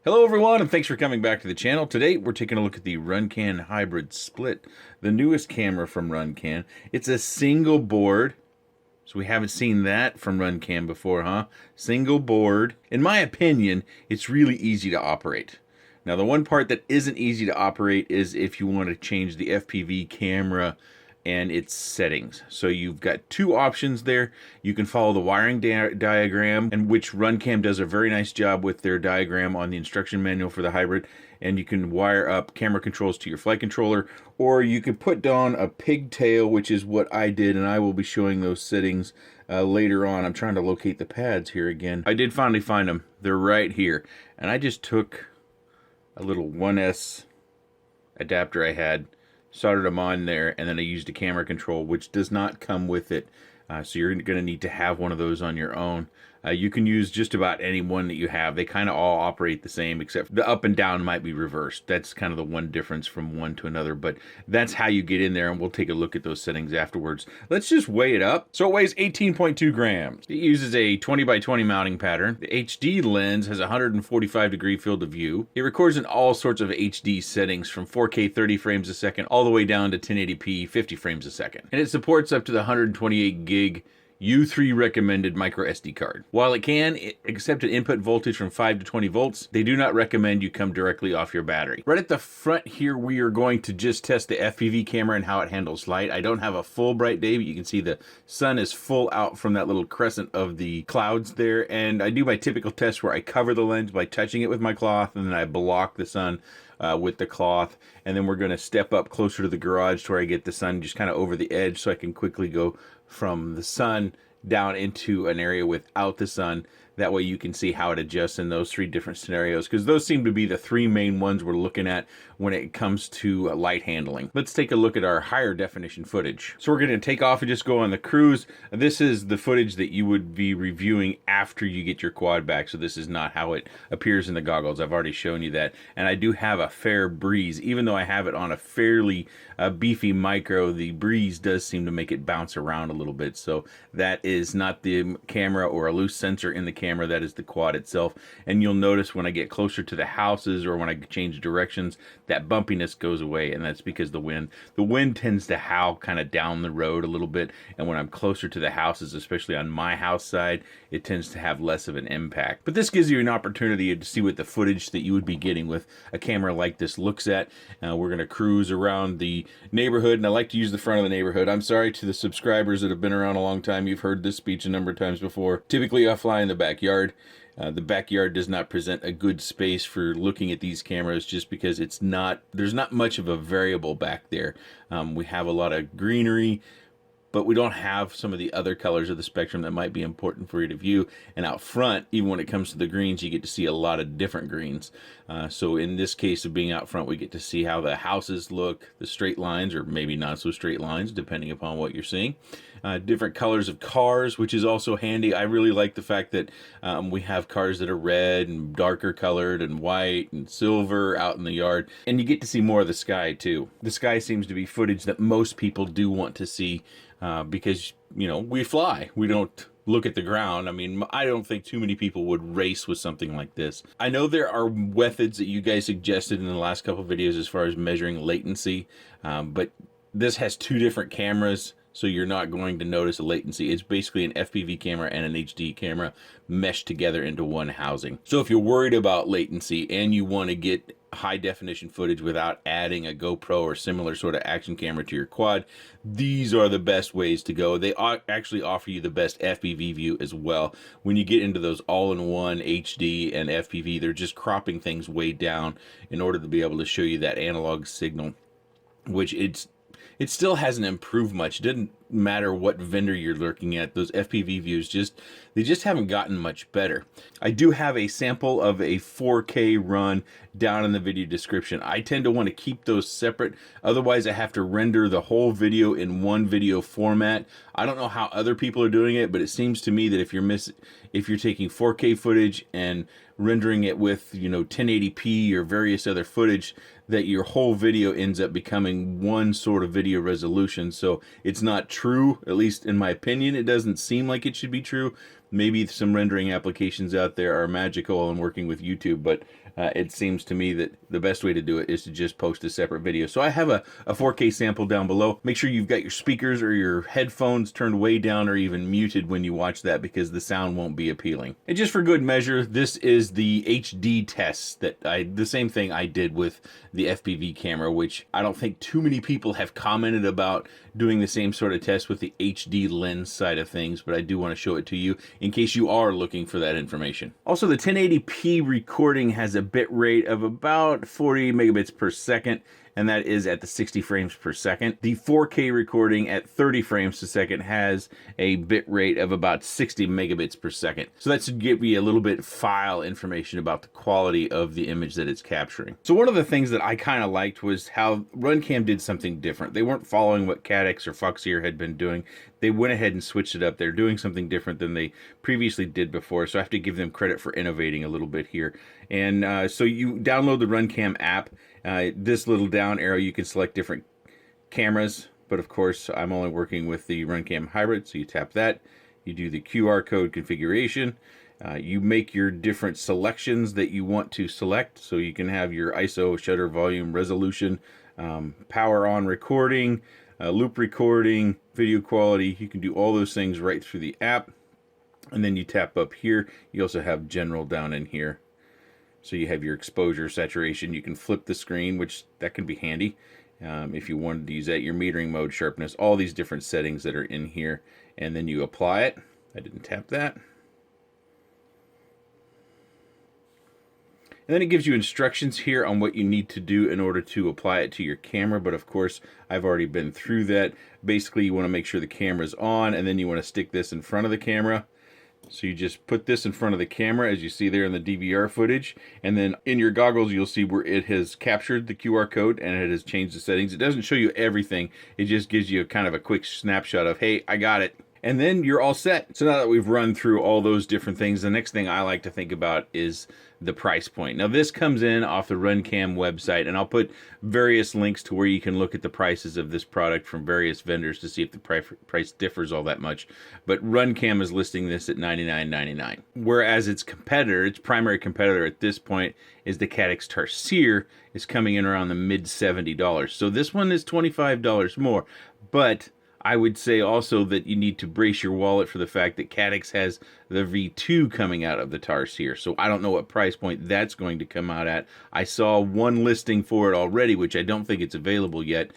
Hello everyone, and thanks for coming back to the channel. Today we're taking a look at the RunCam Hybrid Split, the newest camera from RunCam. It's a single board, so we haven't seen that from RunCam before, huh? Single board. In my opinion, it's really easy to operate. Now the one part that isn't easy to operate is if you want to change the FPV camera and its settings. So you've got two options there. You can follow the wiring diagram, and which RunCam does a very nice job with their diagram on the instruction manual for the hybrid, and you can wire up camera controls to your flight controller, or you can put down a pigtail, which is what I did, and I will be showing those settings later on. I'm trying to locate the pads here again. I did finally find them. They're right here, and I just took a little 1S adapter I had, soldered them on there, and then I used a camera control, which does not come with it. So you're going to need to have one of those on your own. You can use just about any one that you have. They kind of all operate the same, except the up and down might be reversed. That's kind of the one difference from one to another, but that's how you get in there, and we'll take a look at those settings afterwards. Let's just weigh it up. So it weighs 18.2 grams. It uses a 20 by 20 mounting pattern. The HD lens has a 145-degree field of view. It records in all sorts of HD settings, from 4K 30 frames a second all the way down to 1080p 50 frames a second. And it supports up to the 128 gig U3 recommended micro SD card. While it can accept an input voltage from 5 to 20 volts, they do not recommend you come directly off your battery. Right at the front here, we are going to just test the FPV camera and how it handles light. I don't have a full bright day, but you can see the sun is full out from that little crescent of the clouds there. And I do my typical test where I cover the lens by touching it with my cloth, and then I block the sun with the cloth, and then we're going to step up closer to the garage to where I get the sun just kind of over the edge, so I can quickly go from the sun down into an area without the sun. That way you can see how it adjusts in those three different scenarios, because those seem to be the three main ones we're looking at when it comes to light handling. Let's take a look at our higher definition footage. So we're going to take off and just go on the cruise. This is the footage that you would be reviewing after you get your quad back, so this is not how it appears in the goggles. I've already shown you that. And I do have a fair breeze. Even though I have it on a fairly beefy micro, the breeze does seem to make it bounce around a little bit. So that is not the camera or a loose sensor in the camera, that is the quad itself. And you'll notice when I get closer to the houses or when I change directions, that bumpiness goes away, and that's because the wind tends to howl kind of down the road a little bit, and when I'm closer to the houses, especially on my house side, it tends to have less of an impact. But this gives you an opportunity to see what the footage that you would be getting with a camera like this looks at. We're going to cruise around the neighborhood, and I like to use the front of the neighborhood. I'm sorry to the subscribers that have been around a long time. You've heard this speech a number of times before. Typically I fly in the backyard. The backyard does not present a good space for looking at these cameras, just because there's not much of a variable back there. We have a lot of greenery, but we don't have some of the other colors of the spectrum that might be important for you to view. And out front, even when it comes to the greens, you get to see a lot of different greens. So in this case of being out front, we get to see how the houses look, the straight lines, or maybe not so straight lines, depending upon what you're seeing. Different colors of cars, which is also handy. I really like the fact that we have cars that are red and darker colored and white and silver out in the yard. And you get to see more of the sky too. The sky seems to be footage that most people do want to see, because, you know, we fly. We don't look at the ground. I mean, I don't think too many people would race with something like this. I know there are methods that you guys suggested in the last couple of videos as far as measuring latency, but this has two different cameras, so you're not going to notice a latency. It's basically an FPV camera and an HD camera meshed together into one housing. So if you're worried about latency and you want to get high definition footage without adding a GoPro or similar sort of action camera to your quad, these are the best ways to go. They actually offer you the best FPV view as well. When you get into those all-in-one HD and FPV, they're just cropping things way down in order to be able to show you that analog signal, which it still hasn't improved much. It didn't matter what vendor you're looking at. Those FPV views they just haven't gotten much better. I do have a sample of a 4K run down in the video description. I tend to want to keep those separate. Otherwise, I have to render the whole video in one video format. I don't know how other people are doing it, but it seems to me that if you're taking 4K footage and rendering it with, you know, 1080p or various other footage, that your whole video ends up becoming one sort of video resolution. So it's not true, at least in my opinion. It doesn't seem like it should be true, Maybe some rendering applications out there are magical and working with YouTube, but it seems to me that the best way to do it is to just post a separate video. So I have a 4K sample down below. Make sure you've got your speakers or your headphones turned way down or even muted when you watch that, because the sound won't be appealing. And just for good measure, this is the HD test the same thing I did with the FPV camera, which I don't think too many people have commented about doing the same sort of test with the HD lens side of things, but I do want to show it to you in case you are looking for that information. Also, the 1080p recording has a bit rate of about 40 megabits per second, and that is at the 60 frames per second. The 4K recording at 30 frames per second has a bit rate of about 60 megabits per second. So that should give you a little bit file information about the quality of the image that it's capturing. So one of the things that I kind of liked was how RunCam did something different. They weren't following what Caddx or Foxeer had been doing. They went ahead and switched it up. They're doing something different than they previously did before, so I have to give them credit for innovating a little bit here. And so you download the RunCam app. This little down arrow, you can select different cameras, but of course I'm only working with the RunCam Hybrid, so you tap that. You do the QR code configuration. You make your different selections that you want to select, so you can have your ISO, shutter volume, resolution, power on recording, loop recording, video quality. You can do all those things right through the app. And then you tap up here. You also have general down in here. So you have your exposure, saturation. You can flip the screen, which that can be handy if you wanted to use that. Your metering mode, sharpness, all these different settings that are in here. And then you apply it. I didn't tap that. And then it gives you instructions here on what you need to do in order to apply it to your camera. But of course, I've already been through that. Basically, you want to make sure the camera's on, and then you want to stick this in front of the camera. So you just put this in front of the camera, as you see there in the DVR footage, and then in your goggles you'll see where it has captured the QR code and it has changed the settings. It doesn't show you everything, it just gives you kind of a quick snapshot of, hey, I got it. And then you're all set. So now that we've run through all those different things, the next thing I like to think about is the price point. Now this comes in off the RunCam website, and I'll put various links to where you can look at the prices of this product from various vendors to see if the price differs all that much. But RunCam is listing this at $99.99. Whereas its competitor, its primary competitor at this point, is the Caddx Tarsier, is coming in around the mid $70. So this one is $25 more, but I would say also that you need to brace your wallet for the fact that Caddx has the V2 coming out of the Tarsier. So I don't know what price point that's going to come out at. I saw one listing for it already, which I don't think it's available yet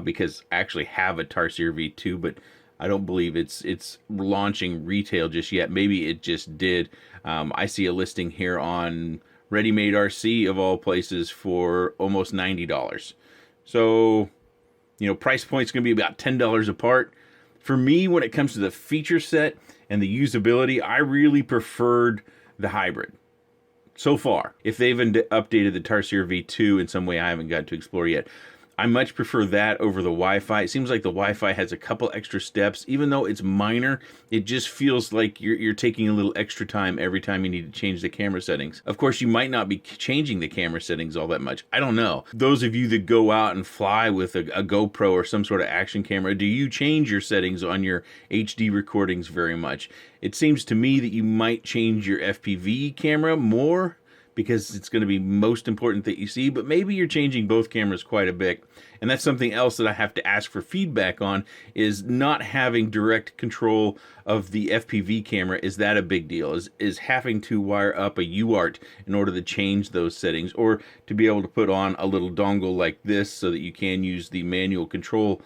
because I actually have a Tarsier V2, but I don't believe it's launching retail just yet. Maybe it just did. I see a listing here on Ready-Made RC of all places for almost $90. So, you know, price point's going to be about $10 apart. For me, when it comes to the feature set and the usability, I really preferred the hybrid so far. If they've updated the Tarsier V2 in some way I haven't got to explore yet, I much prefer that over the Wi-Fi. It seems like the Wi-Fi has a couple extra steps. Even though it's minor, it just feels like you're taking a little extra time every time you need to change the camera settings. Of course, you might not be changing the camera settings all that much. I don't know. Those of you that go out and fly with a GoPro or some sort of action camera, do you change your settings on your HD recordings very much? It seems to me that you might change your FPV camera more, because it's going to be most important that you see, but maybe you're changing both cameras quite a bit. And that's something else that I have to ask for feedback on, is not having direct control of the FPV camera. Is that a big deal? Is having to wire up a UART in order to change those settings, or to be able to put on a little dongle like this so that you can use the manual control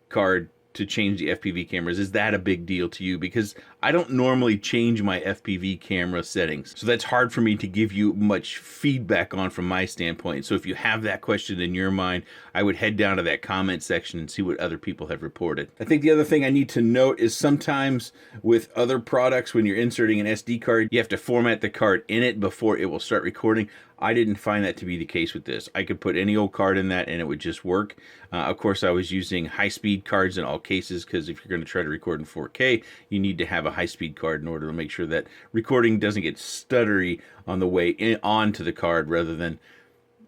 card to change the FPV cameras? Is that a big deal to you? Because I don't normally change my FPV camera settings, so that's hard for me to give you much feedback on from my standpoint. So if you have that question in your mind, I would head down to that comment section and see what other people have reported. I think the other thing I need to note is sometimes with other products, when you're inserting an SD card, you have to format the card in it before it will start recording. I didn't find that to be the case with this. I could put any old card in that and it would just work. Of course, I was using high-speed cards in all cases, because if you're going to try to record in 4K, you need to have a high-speed card in order to make sure that recording doesn't get stuttery on the way onto the card, rather than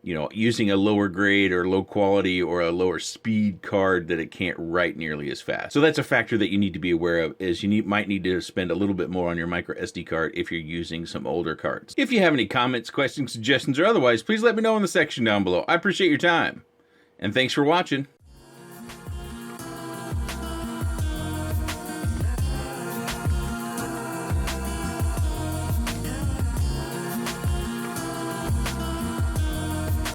you know, using a lower grade or low quality or a lower speed card that it can't write nearly as fast. So that's a factor that you need to be aware of, is you might need to spend a little bit more on your micro SD card if you're using some older cards. If you have any comments, questions, suggestions, or otherwise, please let me know in the section down below. I appreciate your time, and thanks for watching.